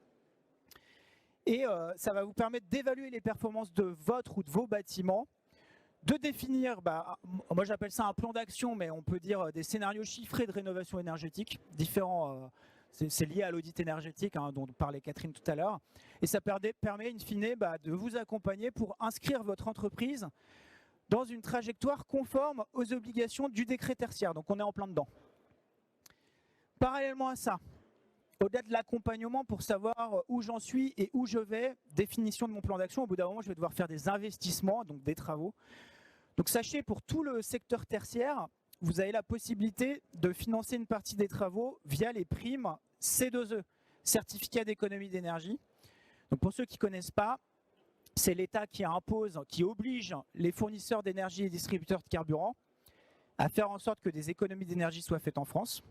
Et ça va vous permettre d'évaluer les performances de votre ou de vos bâtiments, de définir, moi j'appelle ça un plan d'action, mais on peut dire des scénarios chiffrés de rénovation énergétique, différents, c'est lié à l'audit énergétique dont parlait Catherine tout à l'heure. Et ça permet in fine de vous accompagner pour inscrire votre entreprise dans une trajectoire conforme aux obligations du décret tertiaire. Donc on est en plein dedans. Parallèlement à ça, au-delà de l'accompagnement pour savoir où j'en suis et où je vais, définition de mon plan d'action, au bout d'un moment je vais devoir faire des investissements, donc des travaux. Donc sachez, pour tout le secteur tertiaire, vous avez la possibilité de financer une partie des travaux via les primes C2E, certificat d'économie d'énergie. Donc pour ceux qui ne connaissent pas, c'est l'État qui oblige les fournisseurs d'énergie et distributeurs de carburant à faire en sorte que des économies d'énergie soient faites en France.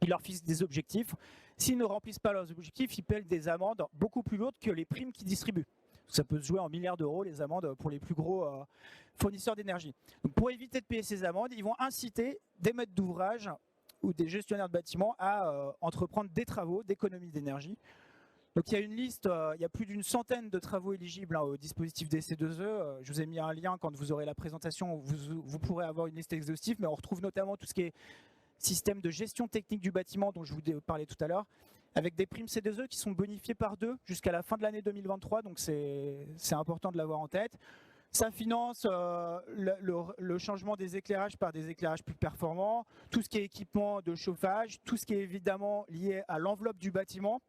Ils leur fixent des objectifs. S'ils ne remplissent pas leurs objectifs, ils paient des amendes beaucoup plus lourdes que les primes qu'ils distribuent. Ça peut se jouer en milliards d'euros, les amendes, pour les plus gros fournisseurs d'énergie. Donc pour éviter de payer ces amendes, ils vont inciter des maîtres d'ouvrage ou des gestionnaires de bâtiments à entreprendre des travaux d'économie d'énergie. Donc il y a une liste, il y a plus d'une centaine de travaux éligibles au dispositif des C2E. Je vous ai mis un lien quand vous aurez la présentation, vous pourrez avoir une liste exhaustive, mais on retrouve notamment tout ce qui est système de gestion technique du bâtiment dont je vous parlais tout à l'heure, avec des primes C2E qui sont bonifiées par 2 jusqu'à la fin de l'année 2023, donc c'est important de l'avoir en tête. Ça finance le changement des éclairages par des éclairages plus performants, tout ce qui est équipement de chauffage, tout ce qui est évidemment lié à l'enveloppe du bâtiment,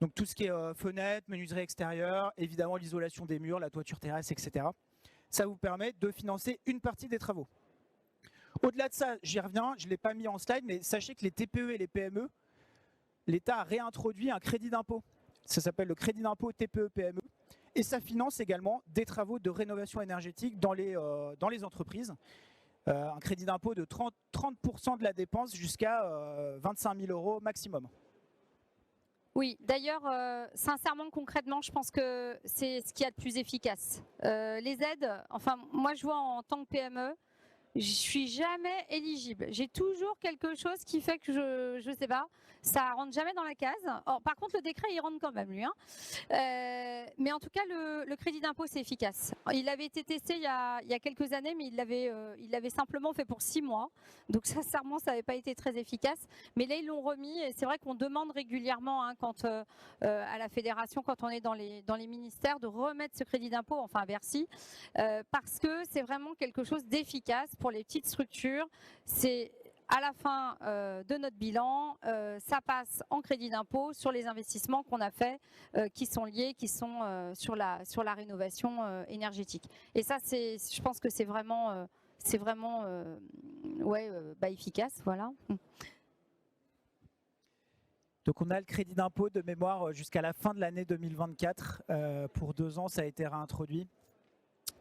donc tout ce qui est fenêtres, menuiserie extérieure, évidemment l'isolation des murs, la toiture terrestre, etc. Ça vous permet de financer une partie des travaux. Au-delà de ça, j'y reviens, je ne l'ai pas mis en slide, mais sachez que les TPE et les PME, l'État a réintroduit un crédit d'impôt. Ça s'appelle le crédit d'impôt TPE-PME. Et ça finance également des travaux de rénovation énergétique dans les entreprises. Un crédit d'impôt de 30% de la dépense jusqu'à 25 000 € maximum. Oui, d'ailleurs, sincèrement, concrètement, je pense que c'est ce qu'il y a de plus efficace. Les aides, enfin, moi, je vois en tant que PME, je suis jamais éligible. J'ai toujours quelque chose qui fait que je sais pas, ça rentre jamais dans la case. Or, par contre, le décret, il rentre quand même, lui. Hein. Mais en tout cas, le crédit d'impôt, c'est efficace. Il avait été testé il y a quelques années, mais il l'avait simplement fait pour 6 mois. Donc, sincèrement, ça n'avait pas été très efficace. Mais là, ils l'ont remis. Et c'est vrai qu'on demande régulièrement, hein, quand, à la fédération, quand on est dans les ministères, de remettre ce crédit d'impôt, enfin à Bercy, parce que c'est vraiment quelque chose d'efficace pour les petites structures. C'est à la fin de notre bilan, ça passe en crédit d'impôt sur les investissements qu'on a faits, qui sont liés, qui sont sur la rénovation énergétique. Et ça, je pense que c'est vraiment efficace. Voilà. Donc on a le crédit d'impôt de mémoire jusqu'à la fin de l'année 2024. Pour 2 ans, ça a été réintroduit.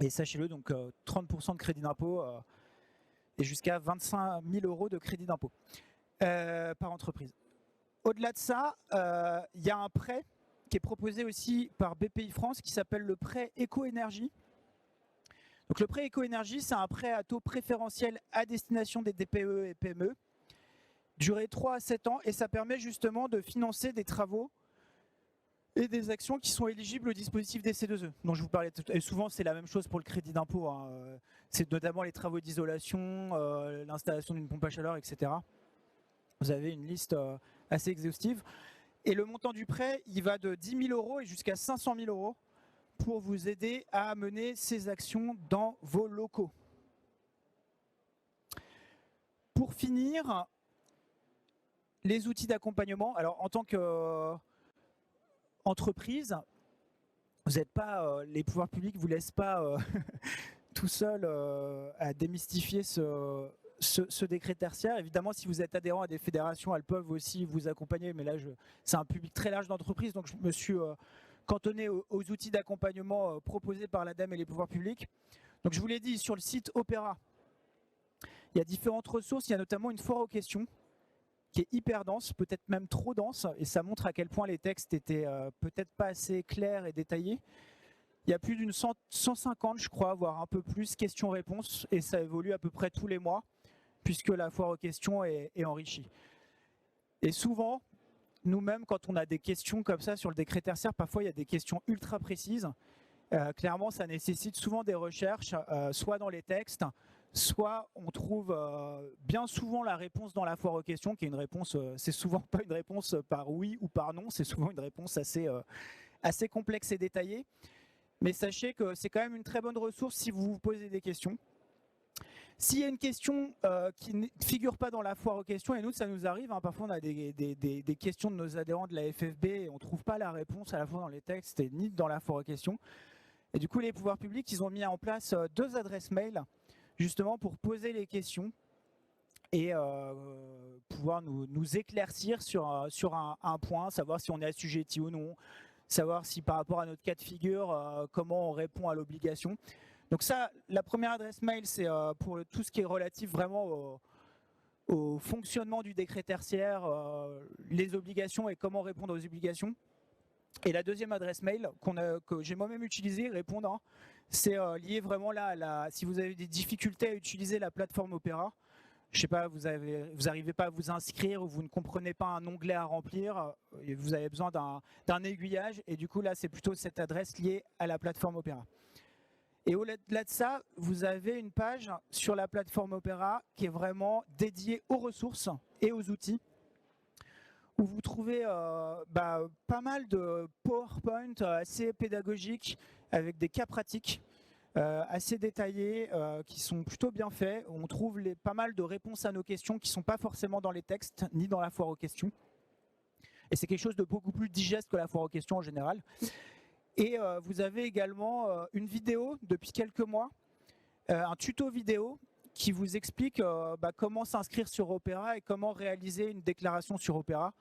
Et sachez-le, donc 30% de crédit d'impôt et jusqu'à 25 000 € de crédit d'impôt par entreprise. Au-delà de ça, il y a un prêt qui est proposé aussi par BPI France qui s'appelle le prêt Éco-Énergie. Donc le prêt Éco-Énergie, c'est un prêt à taux préférentiel à destination des DPE et PME, durée 3 à 7 ans, et ça permet justement de financer des travaux et des actions qui sont éligibles au dispositif des C2E. Donc je vous parlais, et souvent c'est la même chose pour le crédit d'impôt, hein. C'est notamment les travaux d'isolation, l'installation d'une pompe à chaleur, etc. Vous avez une liste assez exhaustive. Et le montant du prêt, il va de 10 000 € et jusqu'à 500 000 € pour vous aider à mener ces actions dans vos locaux. Pour finir, les outils d'accompagnement. Alors en tant que entreprise, vous n'êtes pas, les pouvoirs publics ne vous laissent pas tout seul à démystifier ce décret tertiaire. Évidemment, si vous êtes adhérent à des fédérations, elles peuvent aussi vous accompagner, mais là, c'est un public très large d'entreprises, donc je me suis cantonné aux outils d'accompagnement proposés par l'ADEME et les pouvoirs publics. Donc je vous l'ai dit, sur le site Opéra, il y a différentes ressources, il y a notamment une foire aux questions, qui est hyper dense, peut-être même trop dense, et ça montre à quel point les textes étaient peut-être pas assez clairs et détaillés. Il y a plus d'une 150, je crois, voire un peu plus, questions-réponses, et ça évolue à peu près tous les mois, puisque la foire aux questions est enrichie. Et souvent, nous-mêmes, quand on a des questions comme ça sur le décret tertiaire, parfois il y a des questions ultra précises. Clairement, ça nécessite souvent des recherches, soit dans les textes, soit on trouve bien souvent la réponse dans la foire aux questions, qui est une réponse, c'est souvent pas une réponse par oui ou par non, c'est souvent une réponse assez complexe et détaillée. Mais sachez que c'est quand même une très bonne ressource si vous vous posez des questions. S'il y a une question qui ne figure pas dans la foire aux questions, et nous ça nous arrive, hein, parfois on a des questions de nos adhérents de la FFB et on ne trouve pas la réponse à la fois dans les textes et ni dans la foire aux questions. Et du coup les pouvoirs publics, ils ont mis en place 2 adresses mail justement pour poser les questions et pouvoir nous éclaircir sur un point, savoir si on est assujetti ou non, savoir si par rapport à notre cas de figure, comment on répond à l'obligation. Donc ça, la première adresse mail, c'est pour tout ce qui est relatif vraiment au fonctionnement du décret tertiaire, les obligations et comment répondre aux obligations. Et la deuxième adresse mail que j'ai moi-même utilisée, répondant, c'est lié vraiment là si vous avez des difficultés à utiliser la plateforme Opéra, je sais pas, vous n'arrivez pas à vous inscrire ou vous ne comprenez pas un onglet à remplir, et vous avez besoin d'un aiguillage, et du coup là c'est plutôt cette adresse liée à la plateforme Opéra. Et au-delà de ça, vous avez une page sur la plateforme Opéra qui est vraiment dédiée aux ressources et aux outils, où vous trouvez pas mal de PowerPoint assez pédagogiques avec des cas pratiques assez détaillés qui sont plutôt bien faits. On trouve pas mal de réponses à nos questions qui ne sont pas forcément dans les textes ni dans la foire aux questions. Et c'est quelque chose de beaucoup plus digeste que la foire aux questions en général. Et vous avez également une vidéo depuis quelques mois, un tuto vidéo qui vous explique comment s'inscrire sur Opéra et comment réaliser une déclaration sur Opéra.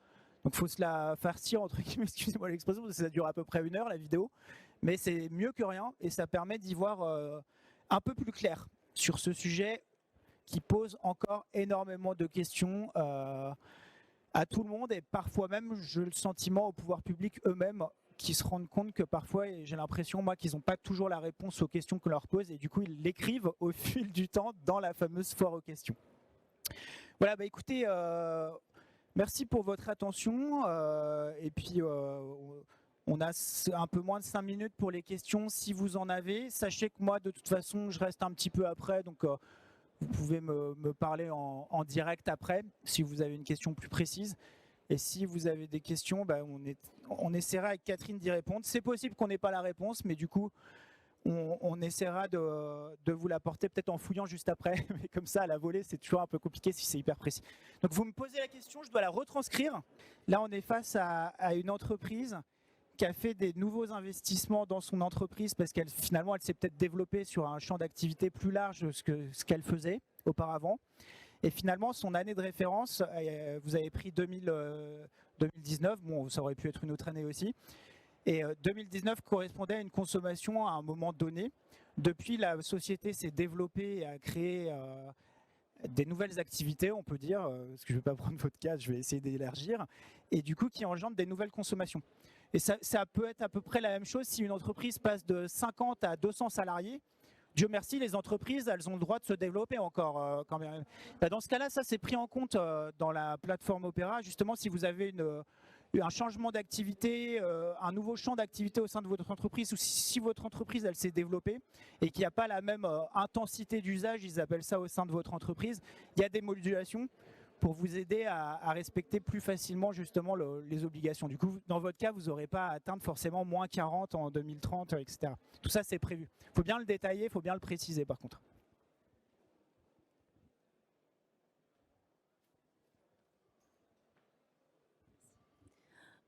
Donc il faut se la farcir, entre guillemets, excusez-moi l'expression, parce que ça dure à peu près 1 heure la vidéo. Mais c'est mieux que rien et ça permet d'y voir un peu plus clair sur ce sujet qui pose encore énormément de questions. à tout le monde et parfois même, j'ai le sentiment, au pouvoir public eux-mêmes, qui se rendent compte que parfois, et j'ai l'impression, moi, qu'ils n'ont pas toujours la réponse aux questions qu'on leur pose et du coup, ils l'écrivent au fil du temps dans la fameuse foire aux questions. Voilà, bah écoutez, merci pour votre attention et puis on a un peu moins de 5 minutes pour les questions si vous en avez. Sachez que moi, de toute façon, je reste un petit peu après, donc vous pouvez me parler en direct après si vous avez une question plus précise. Et si vous avez des questions, bah, on essaiera avec Catherine d'y répondre. C'est possible qu'on n'ait pas la réponse, mais du coup, on essaiera de vous l'apporter peut-être en fouillant juste après. Mais comme ça, à la volée, c'est toujours un peu compliqué si c'est hyper précis. Donc vous me posez la question, je dois la retranscrire. Là, on est face à une entreprise qui a fait des nouveaux investissements dans son entreprise parce qu'elle finalement, elle s'est peut-être développée sur un champ d'activité plus large que ce qu'elle faisait auparavant. Et finalement, son année de référence, vous avez pris 2019, bon, ça aurait pu être une autre année aussi. Et 2019 correspondait à une consommation à un moment donné. Depuis, la société s'est développée et a créé des nouvelles activités, on peut dire, parce que je ne vais pas prendre votre cas, je vais essayer d'élargir, et du coup qui engendrent des nouvelles consommations. Et ça peut être à peu près la même chose si une entreprise passe de 50 à 200 salariés. Dieu merci, les entreprises, elles ont le droit de se développer encore quand même. Dans ce cas-là, ça c'est pris en compte dans la plateforme Opéra. Justement, si vous avez un changement d'activité, un nouveau champ d'activité au sein de votre entreprise, ou si votre entreprise elle s'est développée et qu'il n'y a pas la même intensité d'usage, ils appellent ça au sein de votre entreprise, il y a des modulations pour vous aider à respecter plus facilement justement les obligations. Du coup, dans votre cas, vous n'aurez pas à atteindre forcément moins 40 en 2030, etc. Tout ça, c'est prévu. Il faut bien le détailler, il faut bien le préciser par contre.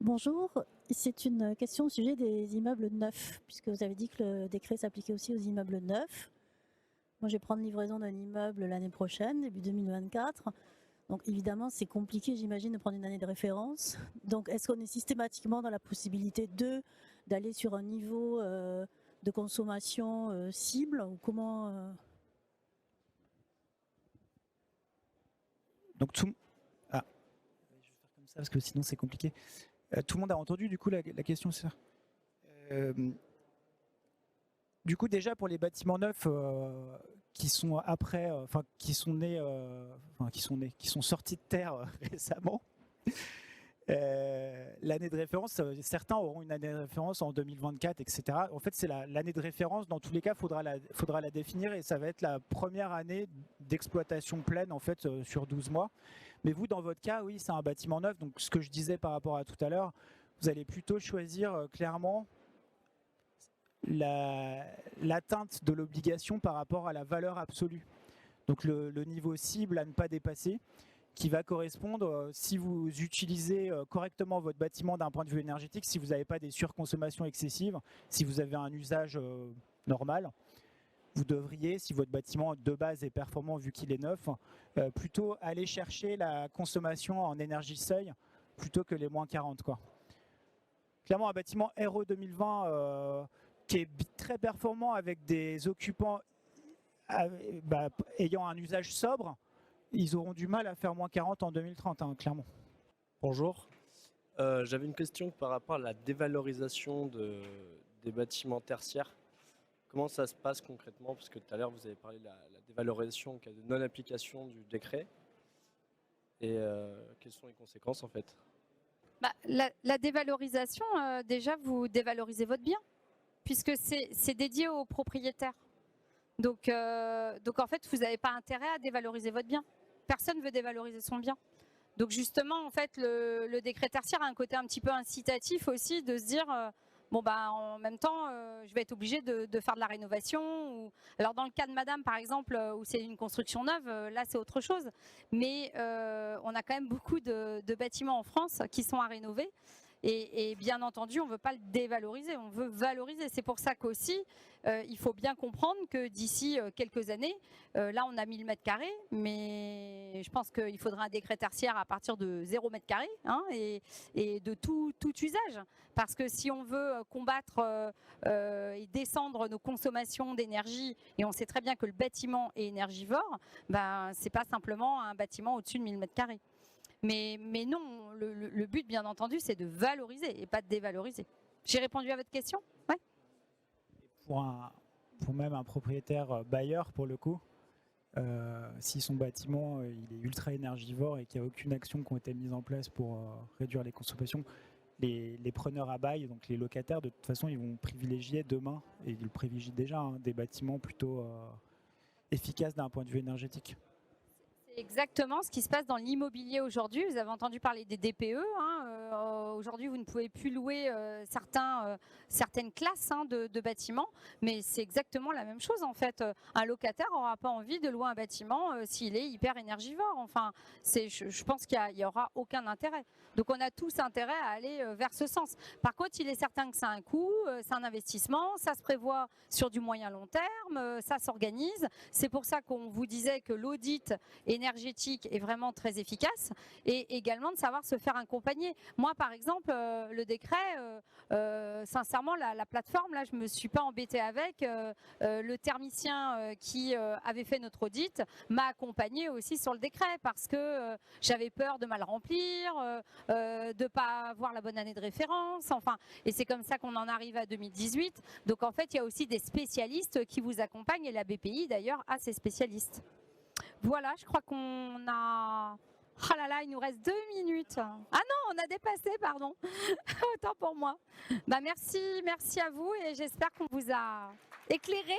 Bonjour, c'est une question au sujet des immeubles neufs, puisque vous avez dit que le décret s'appliquait aussi aux immeubles neufs. Moi, je vais prendre livraison d'un immeuble l'année prochaine, début 2024. Donc évidemment, c'est compliqué, j'imagine, de prendre une année de référence. Donc est-ce qu'on est systématiquement dans la possibilité d'aller sur un niveau de consommation cible ou comment Donc je vais faire comme ça parce que sinon c'est compliqué. Tout le monde a entendu du coup la question, c'est ça. Du coup, déjà pour les bâtiments neufs qui sont après, qui sont nés, qui sont sortis de terre récemment, l'année de référence, certains auront une année de référence en 2024, etc. En fait, c'est l'année de référence. Dans tous les cas, faudra la définir et ça va être la première année d'exploitation pleine en fait sur 12 mois. Mais vous, dans votre cas, oui, c'est un bâtiment neuf. Donc, ce que je disais par rapport à tout à l'heure, vous allez plutôt choisir clairement l'atteinte de l'obligation par rapport à la valeur absolue. Donc le niveau cible à ne pas dépasser, qui va correspondre, si vous utilisez correctement votre bâtiment d'un point de vue énergétique, si vous n'avez pas des surconsommations excessives, si vous avez un usage normal, vous devriez, si votre bâtiment de base est performant vu qu'il est neuf, plutôt aller chercher la consommation en énergie seuil plutôt que les moins 40, quoi. Clairement, un bâtiment RE 2020 qui est très performant avec des occupants ayant un usage sobre, ils auront du mal à faire moins 40 en 2030, hein, clairement. Bonjour, j'avais une question par rapport à la dévalorisation des bâtiments tertiaires. Comment ça se passe concrètement? Parce que tout à l'heure vous avez parlé de la dévalorisation en cas de non-application du décret. Et quelles sont les conséquences en fait? La dévalorisation, déjà vous dévalorisez votre bien, puisque c'est dédié aux propriétaires. Donc en fait, vous n'avez pas intérêt à dévaloriser votre bien. Personne ne veut dévaloriser son bien. Donc justement, en fait, le décret tertiaire a un côté un petit peu incitatif aussi de se dire en même temps, je vais être obligé de faire de la rénovation. Alors dans le cas de Madame, par exemple, où c'est une construction neuve, là c'est autre chose. Mais on a quand même beaucoup de bâtiments en France qui sont à rénover. Et bien entendu, on ne veut pas le dévaloriser, on veut valoriser. C'est pour ça qu'aussi, il faut bien comprendre que d'ici quelques années, là on a 1000 mètres carrés, mais je pense qu'il faudra un décret tertiaire à partir de 0 mètre carré et de tout usage. Parce que si on veut combattre et descendre nos consommations d'énergie, et on sait très bien que le bâtiment est énergivore, ce n'est pas simplement un bâtiment au-dessus de 1000 mètres carrés. Mais non, le but, bien entendu, c'est de valoriser et pas de dévaloriser. J'ai répondu à votre question? Ouais. Pour même un propriétaire bailleur, pour le coup, si son bâtiment il est ultra énergivore et qu'il n'y a aucune action qui a été mise en place pour réduire les consommations, les preneurs à bail, donc les locataires, de toute façon, ils vont privilégier demain, et ils le privilégient déjà, des bâtiments plutôt efficaces d'un point de vue énergétique. C'est exactement ce qui se passe dans l'immobilier aujourd'hui. Vous avez entendu parler des DPE. Aujourd'hui, vous ne pouvez plus louer certaines classes de bâtiments, mais c'est exactement la même chose en fait. Un locataire n'aura pas envie de louer un bâtiment s'il est hyper énergivore. Enfin, je pense qu'il n'y aura aucun intérêt. Donc on a tous intérêt à aller vers ce sens. Par contre, il est certain que ça a un coût, c'est un investissement, ça se prévoit sur du moyen long terme, ça s'organise. C'est pour ça qu'on vous disait que l'audit énergétique est vraiment très efficace, et également de savoir se faire accompagner. Moi, par exemple, le décret, sincèrement, la plateforme, là, je me suis pas embêtée avec. Le thermicien qui avait fait notre audit m'a accompagné aussi sur le décret parce que j'avais peur de mal remplir, de pas avoir la bonne année de référence. Enfin, et c'est comme ça qu'on en arrive à 2018. Donc, en fait, il y a aussi des spécialistes qui vous accompagnent, et la BPI, d'ailleurs, a ses spécialistes. Voilà, je crois qu'on a... Ah là là, il nous reste 2 minutes. Ah non, on a dépassé, pardon. Autant pour moi. Bah merci à vous, et j'espère qu'on vous a éclairé.